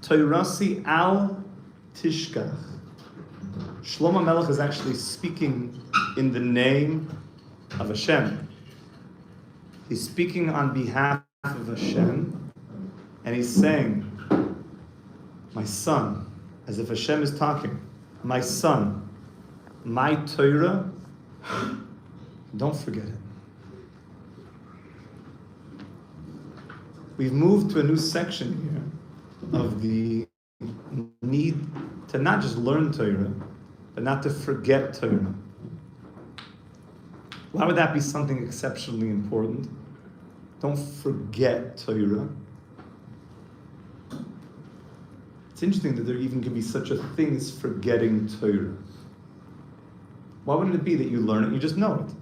Toirasi al tishkach. Shlomo Melech is actually speaking in the name of Hashem. He's speaking on behalf of Hashem, and he's saying, my son, as if Hashem is talking, my son, my Torah, don't forget it. We've moved to a new section here of the need to not just learn Torah, but not to forget Torah. Why would that be something exceptionally important? Don't forget Torah. It's interesting that there even could be such a thing as forgetting Torah. Why wouldn't it be that you learn it, you just know it?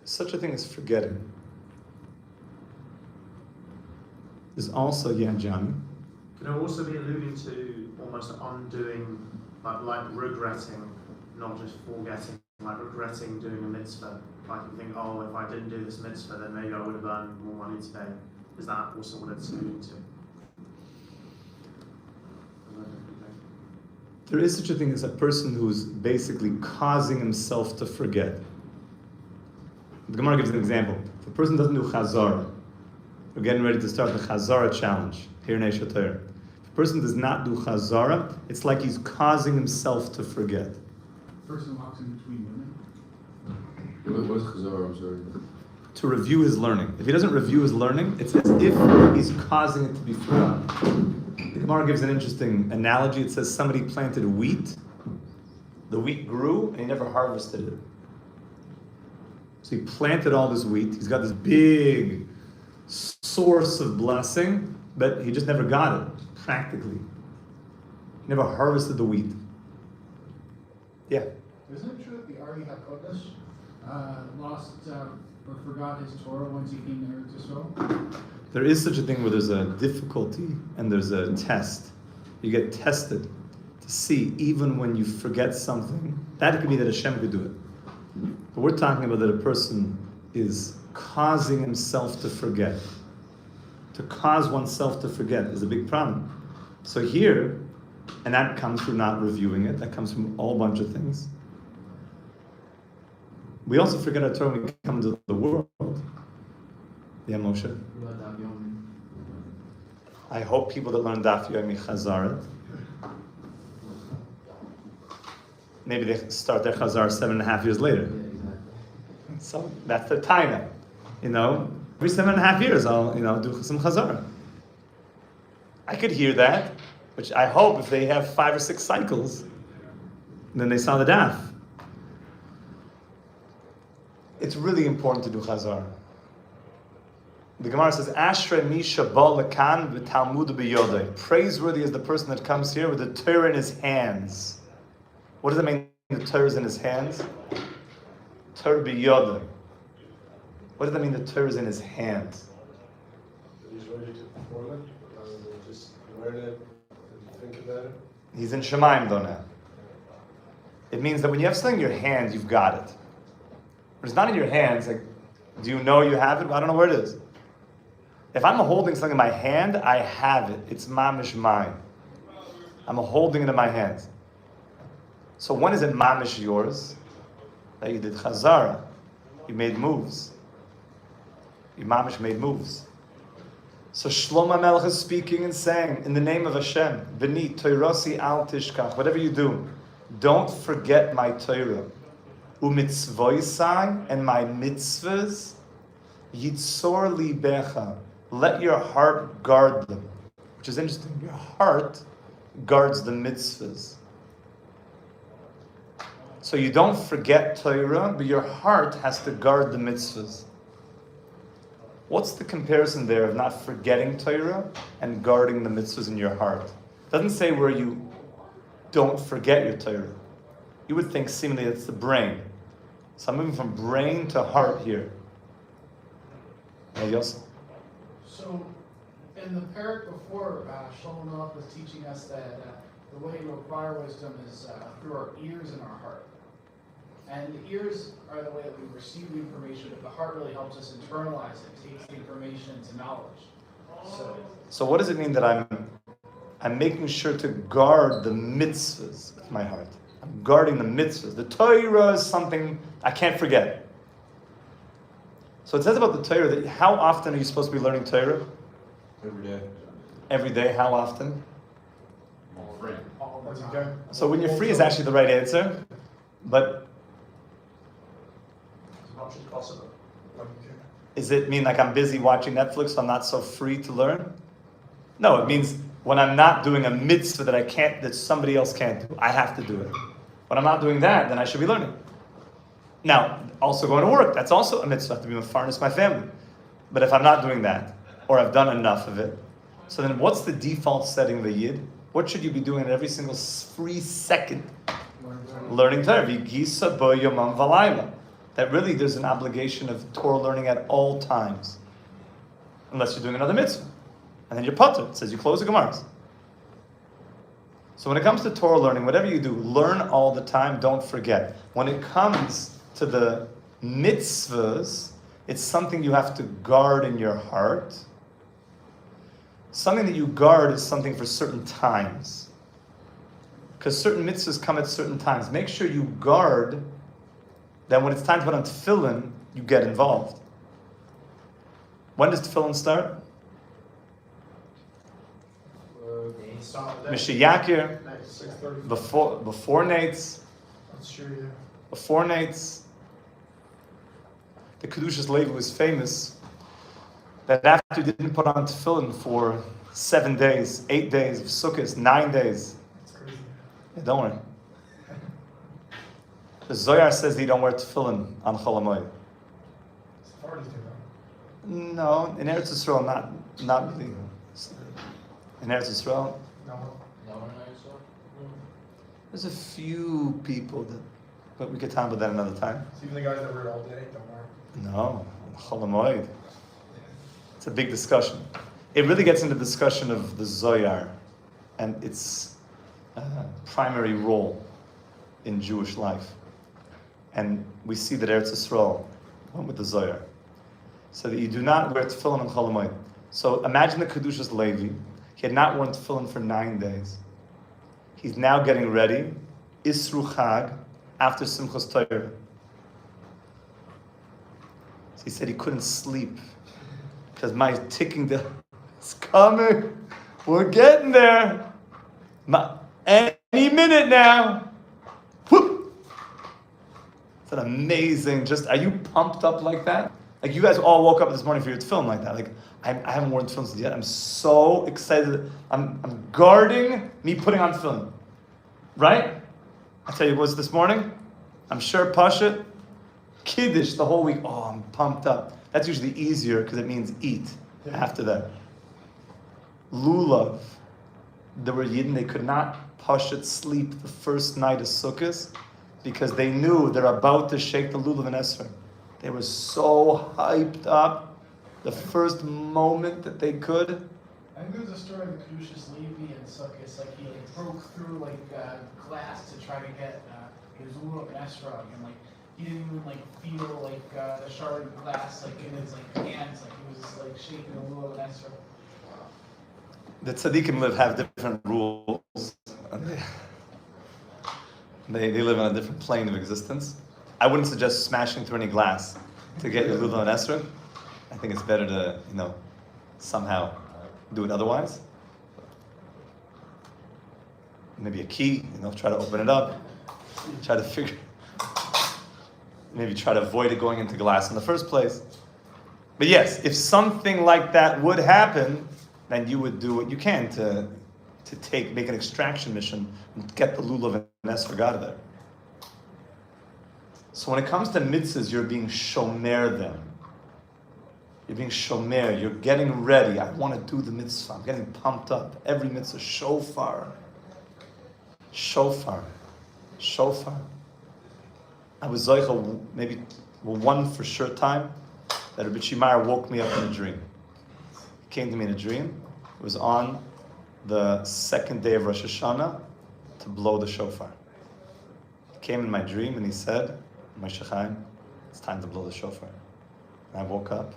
Such a thing as forgetting. There's also, Johnny. Could it also be alluding to almost undoing, like regretting, not just forgetting, like regretting doing a mitzvah? Like you think, oh, if I didn't do this mitzvah, then maybe I would have earned more money today. Is that also what it's alluding to? There is such a thing as a person who's basically causing himself to forget. The Gemara gives an example. If a person doesn't do chazara, we're getting ready to start the chazara challenge here in Eshet Torah. If a person does not do chazara, it's like he's causing himself to forget. The person walks in between women. What's chazara? I'm sorry. To review his learning. If he doesn't review his learning, it's as if he's causing it to be forgotten. The Gemara gives an interesting analogy. It says somebody planted wheat. The wheat grew and he never harvested it. So he planted all this wheat. He's got this big source of blessing, but he just never got it, practically. He never harvested the wheat. Yeah? Isn't it true that the Ari HaKodesh lost or forgot his Torah once he came to Israel? There is such a thing where there's a difficulty and there's a test. You get tested to see, even when you forget something, that could be that Hashem could do it. But we're talking about that a person is causing himself to forget. To cause oneself to forget is a big problem. So here, and that comes from not reviewing it, that comes from a whole bunch of things. We also forget our Torah when we come to the world. Yeah, Moshe? I hope people that learn Daf Yomi Chazar it. Maybe they start their Chazar 7.5 years later. So that's their taina. Every 7.5 years I'll do some Chazar. I could hear that, which I hope if they have 5 or 6 cycles, then they saw the Daf. It's really important to do Chazar. The Gemara says, Ashrei mi shabal lekan v'talmud b'yodei. Praiseworthy is the person that comes here with the Torah in his hands. What does it mean, the Torah is in his hands? Torah b'yodei. What does that mean, the Torah is in his hands? He's ready to perform it, just learn it and think about it. He's in Shemaim though now. It means that when you have something in your hands, you've got it. When it's not in your hands, like, do you know you have it? I don't know where it is. If I'm holding something in my hand, I have it. It's mamish mine. I'm holding it in my hands. So when is it mamish yours? That you did chazara. You made moves. You mamish made moves. So Shlomo Melech is speaking and saying, in the name of Hashem, B'ni Toirasi al tishkach, whatever you do, don't forget my Torah. Umitzvoisai, and my mitzvahs, yitzor libecha, let your heart guard them. Which is interesting. Your heart guards the mitzvahs. So you don't forget Torah, but your heart has to guard the mitzvahs. What's the comparison there of not forgetting Torah and guarding the mitzvahs in your heart? It doesn't say where you don't forget your Torah. You would think seemingly it's the brain. So I'm moving from brain to heart here. Yosef. So, in the parak before, Shlomo Melech was teaching us that the way to acquire wisdom is through our ears and our heart. And the ears are the way that we receive the information, but the heart really helps us internalize it, takes the information to knowledge. So what does it mean that I'm making sure to guard the mitzvahs with my heart? I'm guarding the mitzvahs. The Torah is something I can't forget. So it says about the Torah that how often are you supposed to be learning Torah? Every day. Every day. How often? All the time. So when you're free is actually the right answer, but As much as possible. does it mean like I'm busy watching Netflix, so I'm not so free to learn? No, it means when I'm not doing a mitzvah that somebody else can't do, I have to do it. When I'm not doing that, then I should be learning. Now, also going to work, that's also a mitzvah, to be mefarnes my family. But if I'm not doing that, or I've done enough of it, so then what's the default setting of a yid? What should you be doing at every single free second? Learning Torah. V'gisa bo yomam v'layla. That really there's an obligation of Torah learning at all times. Unless you're doing another mitzvah. And then you're patur. It says you close the Gemaras. So when it comes to Torah learning, whatever you do, learn all the time, don't forget. When it comes to the mitzvahs, it's something you have to guard in your heart. Something that you guard is something for certain times. Because certain mitzvahs come at certain times. Make sure you guard that when it's time to put on tefillin, you get involved. When does tefillin start? Misha Yakir, 6:30. before Nate's. That's true, yeah. Before Nate's. The Kedushas Levi was famous that after he didn't put on tefillin for 7 days, 8 days of Sukkot, 9 days. That's crazy. Yeah, don't worry. The Zohar says that you don't wear tefillin on Chol HaMoed. Sephardi's do that. No, in Eretz Yisrael, not really. In Eretz Yisrael, No. there's a few people that, but we could talk about that another time. So even the guys that wear it all day don't wear No, Chol HaMoed. It's a big discussion. It really gets into the discussion of the Zohar and its primary role in Jewish life. And we see that Eretz Yisrael went with the Zohar. So that you do not wear tefillin on Chol HaMoed. So imagine the Kedushas Levi. He had not worn tefillin for 9 days. He's now getting ready, Isru Chag, after Simchas Torah. So he said he couldn't sleep because my ticking is coming. We're getting there. Any minute now. Whoop. It's an amazing. Are you pumped up like that? Like you guys all woke up this morning for your tefillin like that. Like I haven't worn tefillin since yet. I'm so excited. I'm guarding me putting on tefillin. Right? I tell you what was this morning. I'm sure Pasha, Kiddush the whole week. Oh, I'm pumped up. That's usually easier because it means eat after that. Lulav. There were Yidden, they could not Pasha sleep the first night of Sukkot because they knew they're about to shake the Lulav and Esrog. They were so hyped up the first moment that they could. I think there's a story of the Kedushas Levi and Sukkot, like he broke through glass to try to get his Lulav and Esrog, and he didn't even feel the shard of glass in his hands, he was just shaking the Lulav and Esrog. The tzaddikim have different rules. They live on a different plane of existence. I wouldn't suggest smashing through any glass to get your Lulav and Esrog. I think it's better to, somehow do it otherwise. Maybe a key, try to open it up. Try to maybe try to avoid it going into glass in the first place. But yes, if something like that would happen, then you would do what you can to make an extraction mission and get the lulav and esrog out of there. So when it comes to mitzvahs, you're being shomer them. You're being shomer. You're getting ready. I want to do the mitzvah. I'm getting pumped up. Every mitzvah, shofar. Shofar. Shofar. I was zoicha maybe one for sure time that Rabbi Shimar woke me up in a dream. He came to me in a dream. It was on the second day of Rosh Hashanah to blow the shofar. He came in my dream and he said, Moshe Chaim, it's time to blow the shofar. And I woke up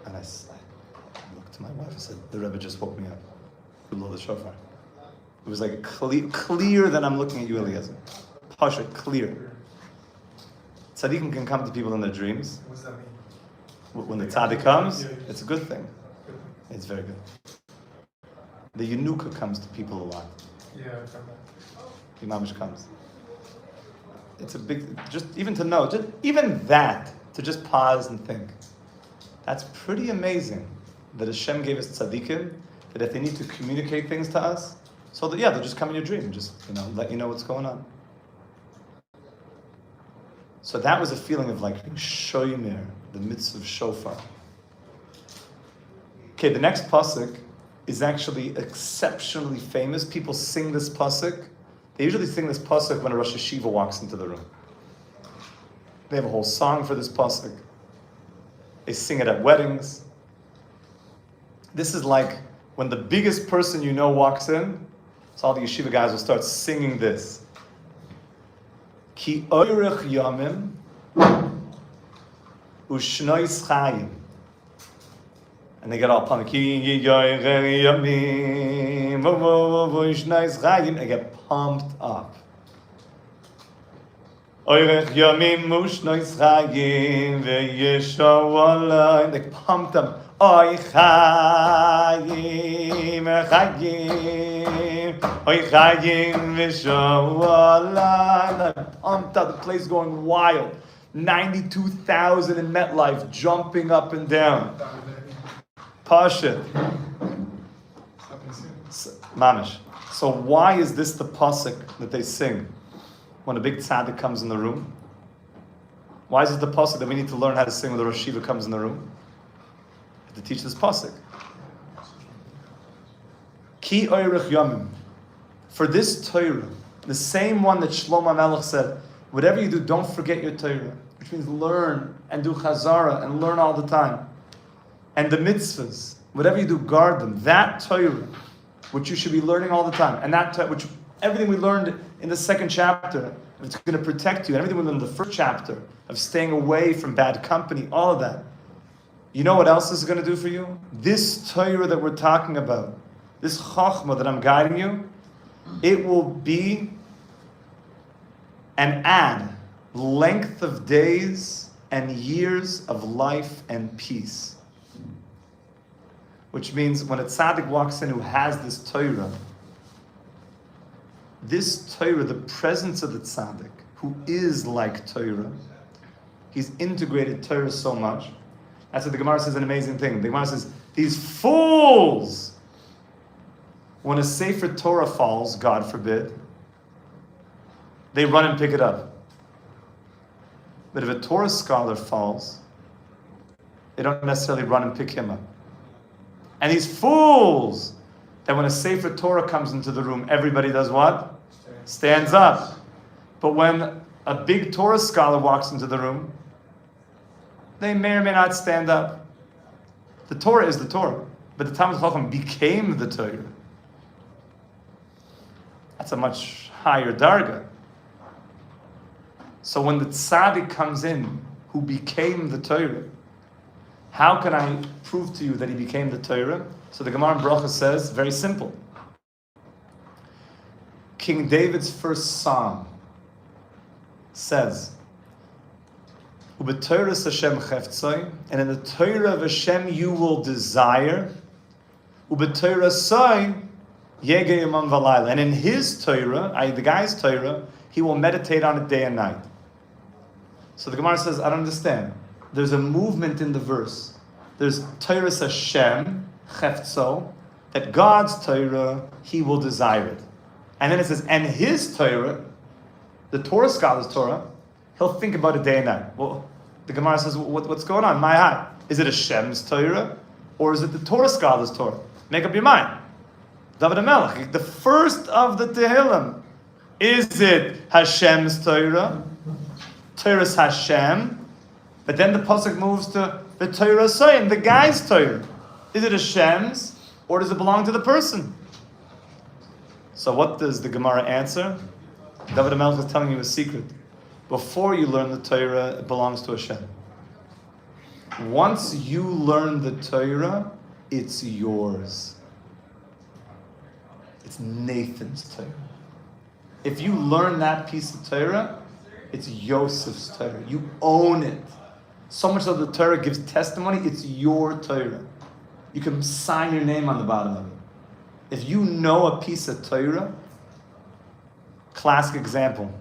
and I looked. to my wife, I said, the Rebbe just woke me up. Below the shofar. It was like clear that I'm looking at you, Eliezer. Pasha, clear. Tzaddikim can come to people in their dreams. What does that mean? When the tzaddik comes, it's a good thing. It's very good. The Yenuka comes to people a lot. Yeah, I've done that. The Mamish comes. It's a big, just even to know, just even that, to just pause and think. That's pretty amazing that Hashem gave us tzaddikim, that if they need to communicate things to us, so that, yeah, they'll just come in your dream and just, let you know what's going on. So that was a feeling of like being shoymer, the mitzvah of shofar. Okay, the next pasuk is actually exceptionally famous. People sing this pasuk. They usually sing this pasuk when a Rosh Hashiva walks into the room. They have a whole song for this pasuk. They sing it at weddings. This is like when the biggest person you know walks in, so all the yeshiva guys will start singing this. Ki oirech yamim ushnois chayim. And they get all pumped. Ki oirech yamim ushnois chayim. They get pumped up. Oirech yamim ushnois chayim ve'yeshav. They pumped up. Oy chayim, chayim, oy chayim v'shovalai. Pumped up, the place going wild. 92,000 in MetLife, jumping up and down. Pasha. Mamish. So why is this the pasuk that they sing when a big tzaddik comes in the room? Why is it the pasuk that we need to learn how to sing when the Rosh Hashiva comes in the room? To teach this pasuk. Ki oirech yamim. For this Torah, the same one that Shlomo Melech said, whatever you do, don't forget your Torah, which means learn and do chazara and learn all the time. And the mitzvahs, whatever you do, guard them. That Torah, which you should be learning all the time, and that which everything we learned in the second chapter, it's going to protect you, and everything we learned in the first chapter of staying away from bad company, all of that. You know what else is going to do for you? This Torah that we're talking about, this Chachma that I'm guiding you, it will be an add length of days and years of life and peace. Which means when a tzaddik walks in who has this Torah, the presence of the tzaddik, who is like Torah, he's integrated Torah so much. That's what the Gemara says, an amazing thing. The Gemara says, these fools, when a Sefer Torah falls, God forbid, they run and pick it up. But if a Torah scholar falls, they don't necessarily run and pick him up. And these fools, that when a Sefer Torah comes into the room, everybody does what? Stands up. But when a big Torah scholar walks into the room, they may or may not stand up. The Torah is the Torah, but the Talmud Chacham became the Torah. That's a much higher darga. So when the tzaddik comes in, who became the Torah, how can I prove to you that he became the Torah? So the Gemara in Bracha says, very simple. King David's first psalm says, U'b'Torah Hashem cheftzai, and in the Torah of Hashem you will desire. U'b'Torah sai yegei yomam v'layla, and in his Torah, the guy's Torah, he will meditate on it day and night. So the Gemara says, I don't understand. There's a movement in the verse. There's Torah Hashem cheftzo, that God's Torah he will desire it, and then it says, and his Torah, the Torah scholar's Torah, he'll think about it day and night. Well, the Gemara says, what's going on? My heart. Is it Hashem's Torah? Or is it the Torah scholar's Torah? Make up your mind. David HaMelech, the first of the Tehillim. Is it Hashem's Torah? Torah's Hashem. But then the pasuk moves to the Torah Soyim, the guy's Torah. Is it Hashem's? Or does it belong to the person? So what does the Gemara answer? David HaMelech is telling you a secret. Before you learn the Torah, it belongs to Hashem. Once you learn the Torah, it's yours. It's Nathan's Torah. If you learn that piece of Torah, it's Yosef's Torah. You own it. So much of the Torah gives testimony, it's your Torah. You can sign your name on the bottom of it. If you know a piece of Torah, classic example,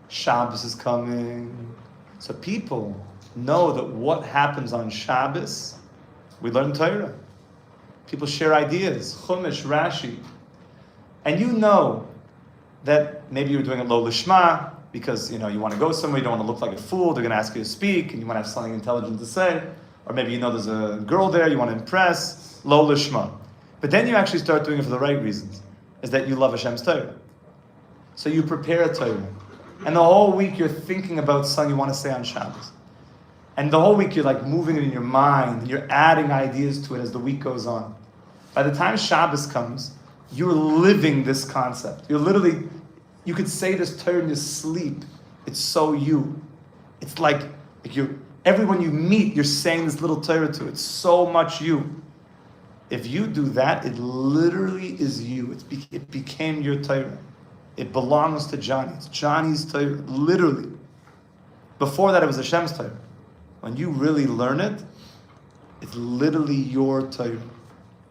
Shabbos is coming. So people know that what happens on Shabbos, we learn Torah. People share ideas, Chumash, Rashi. And you know that maybe you're doing a lo lishma because you want to go somewhere, you don't want to look like a fool, they're going to ask you to speak, and you want to have something intelligent to say. Or maybe there's a girl there you want to impress, lo lishma. But then you actually start doing it for the right reasons, is that you love Hashem's Torah. So you prepare a Torah. And the whole week you're thinking about something you want to say on Shabbos. And the whole week you're like moving it in your mind, and you're adding ideas to it as the week goes on. By the time Shabbos comes, you're living this concept. You could say this Torah in your sleep. It's so you. It's like everyone you meet, you're saying this little Torah to. It's so much you. If you do that, it literally is you. It became your Torah. It belongs to Johnny. It's Johnny's Torah, literally. Before that, it was Hashem's Torah. When you really learn it, it's literally your Torah.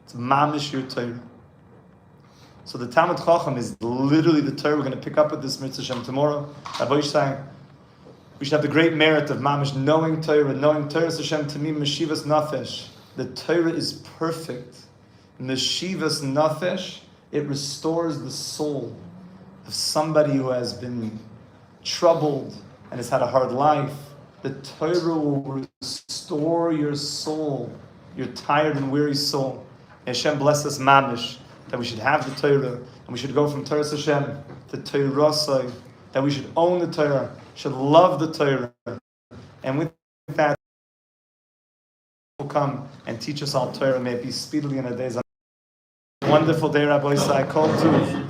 It's mamish your Torah. So the Talmud Chacham is literally the Torah. We're going to pick up with this mitzvah Shem tomorrow. Rabbi is saying we should have the great merit of mamish knowing Torah Hashem to me meshivas nafesh. The Torah is perfect. Meshivas nafesh, it restores the soul of somebody who has been troubled and has had a hard life. The Torah will restore your soul, your tired and weary soul. And Hashem bless us mamish, that we should have the Torah, and we should go from Torah Hashem to Torah, that we should own the Torah, should love the Torah, and with that will come and teach us all Torah. May it be speedily in our days. Wonderful day, Rabbi. I call to